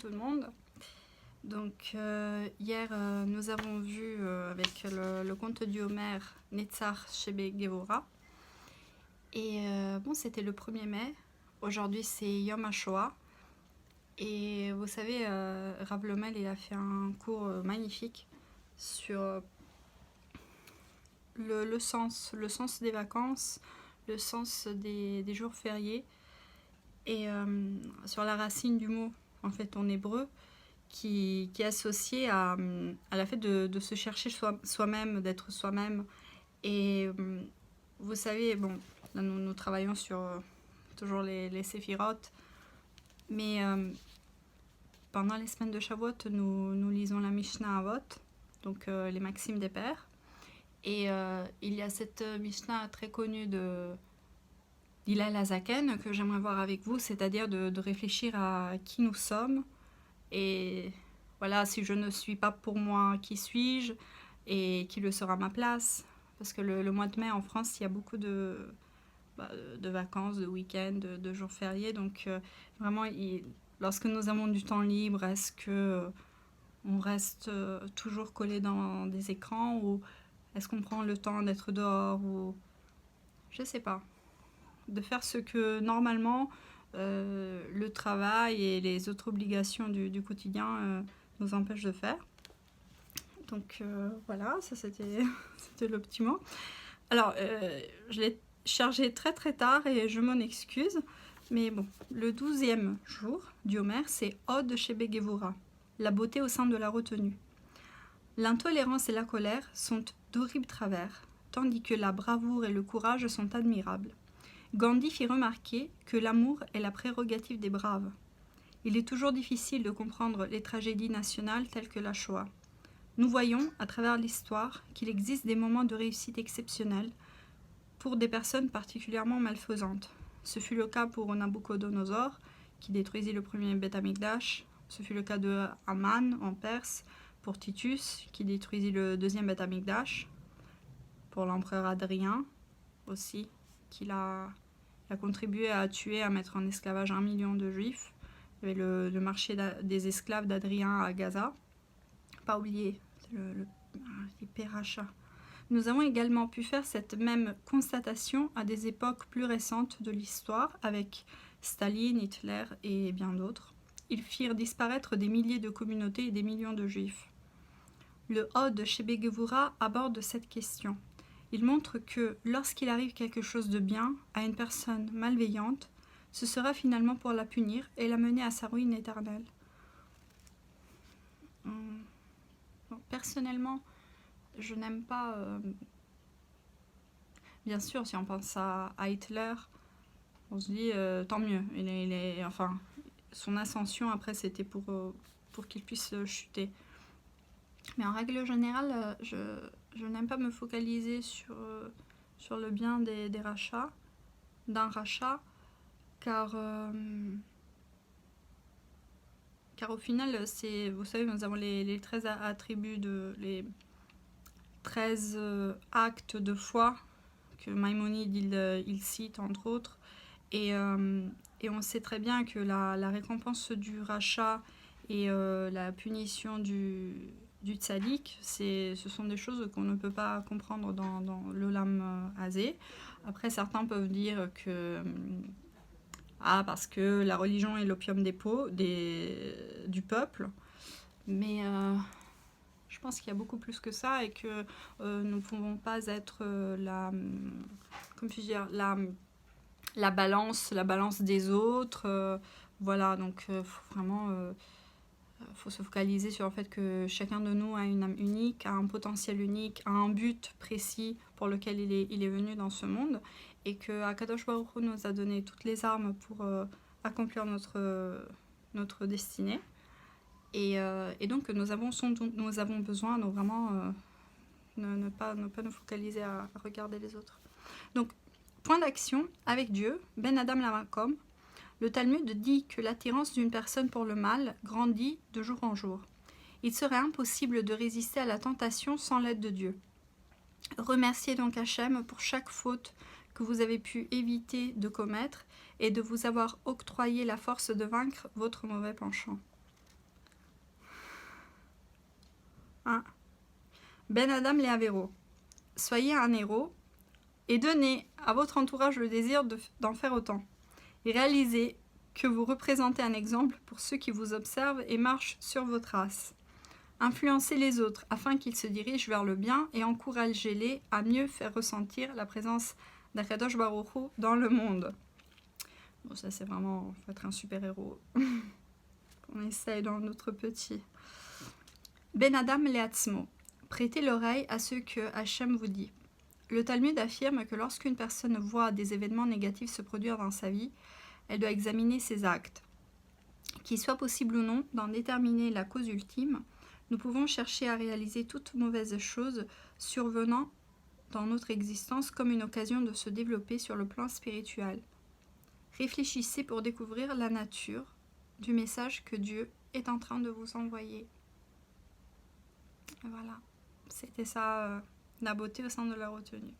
tout le monde. Donc hier nous avons vu avec le conte du Homère Netzach Shebe Gevura. Et bon, c'était le 1er mai. Aujourd'hui c'est Yom HaShoah. Et vous savez, Rav Lomel il a fait un cours magnifique sur le sens des vacances, le sens des jours fériés et sur la racine du mot en fait en hébreu qui est associé à la fait de se chercher soi-même, d'être soi-même. Et vous savez, bon, là nous travaillons sur toujours les séphirotes, mais pendant les semaines de Shavuot, nous lisons la Mishnah Avot, donc les maximes des pères. Et il y a cette Mishnah très connue de Hillel Hazaken que j'aimerais voir avec vous, c'est-à-dire de réfléchir à qui nous sommes. Et voilà, si je ne suis pas pour moi, qui suis-je? Et qui le sera à ma place? Parce que le mois de mai en France, il y a beaucoup de vacances, de week-ends, de jours fériés. Donc vraiment, lorsque nous avons du temps libre, est-ce que on reste toujours collé dans des écrans ou est-ce qu'on prend le temps d'être dehors ou je sais pas, de faire ce que normalement le travail et les autres obligations du quotidien nous empêchent de faire. Donc voilà, ça c'était le petit mot. Alors je l'ai chargé très très tard et je m'en excuse, mais bon, le 12e jour du Homère, c'est Od Shebe Gevura, la beauté au sein de la retenue. L'intolérance et la colère sont d'horribles travers, tandis que la bravoure et le courage sont admirables. Gandhi fit remarquer que l'amour est la prérogative des braves. Il est toujours difficile de comprendre les tragédies nationales telles que la Shoah. Nous voyons, à travers l'histoire, qu'il existe des moments de réussite exceptionnels pour des personnes particulièrement malfaisantes. Ce fut le cas pour Nabuchodonosor, qui détruisit le premier Beth Amikdash. Ce fut le cas de Haman en Perse, pour Titus, qui détruisit le deuxième Beth Amikdash. Pour l'empereur Adrien, aussi, qui a contribué à tuer, à mettre en esclavage 1 million de juifs. Il y avait le marché des esclaves d'Adrien à Gaza. Pas oublié, c'est les pérachats. Nous avons également pu faire cette même constatation à des époques plus récentes de l'histoire, avec Staline, Hitler et bien d'autres. Ils firent disparaître des milliers de communautés et des millions de juifs. Le Od Shebe Gevura aborde cette question. Il montre que lorsqu'il arrive quelque chose de bien à une personne malveillante, ce sera finalement pour la punir et la mener à sa ruine éternelle. Bon, personnellement, je n'aime pas... Bien sûr, si on pense à Hitler, on se dit tant mieux. Enfin, son ascension après, c'était pour qu'il puisse chuter. Mais en règle générale, je n'aime pas me focaliser sur le bien des rachats, d'un rachat, car au final, vous savez, nous avons les 13 attributs, les 13 actes de foi que Maïmonide il cite, entre autres. Et on sait très bien que la récompense du rachat et la punition du tzaddik, ce sont des choses qu'on ne peut pas comprendre dans l'olam hazé. Après, certains peuvent dire que parce que la religion est l'opium du peuple, mais je pense qu'il y a beaucoup plus que ça et que nous ne pouvons pas être la balance des autres. Voilà, donc vraiment... faut se focaliser sur le fait que chacun de nous a une âme unique, a un potentiel unique, a un but précis pour lequel il est venu dans ce monde et que Akadosh Baruch Hu nous a donné toutes les armes pour accomplir notre destinée et donc nous avons besoin, donc vraiment ne pas nous focaliser à regarder les autres. Donc point d'action avec Dieu, Ben Adam Lamakom. Le Talmud dit que l'attirance d'une personne pour le mal grandit de jour en jour. Il serait impossible de résister à la tentation sans l'aide de Dieu. Remerciez donc Hachem pour chaque faute que vous avez pu éviter de commettre et de vous avoir octroyé la force de vaincre votre mauvais penchant. Hein. Ben Adam Leavero. Soyez un héros et donnez à votre entourage le désir d'en faire autant. Et réalisez que vous représentez un exemple pour ceux qui vous observent et marchent sur vos traces. Influencez les autres afin qu'ils se dirigent vers le bien et encouragez-les à mieux faire ressentir la présence d'Akadosh Baruch Hu dans le monde. Bon, ça c'est vraiment, faut être un super-héros. On essaye dans notre petit. Ben Adam Leatzmo. Prêtez l'oreille à ce que Hachem vous dit. Le Talmud affirme que lorsqu'une personne voit des événements négatifs se produire dans sa vie, elle doit examiner ses actes. Qu'il soit possible ou non d'en déterminer la cause ultime, nous pouvons chercher à réaliser toute mauvaise chose survenant dans notre existence comme une occasion de se développer sur le plan spirituel. Réfléchissez pour découvrir la nature du message que Dieu est en train de vous envoyer. Et voilà, c'était ça, la beauté au sein de la retenue.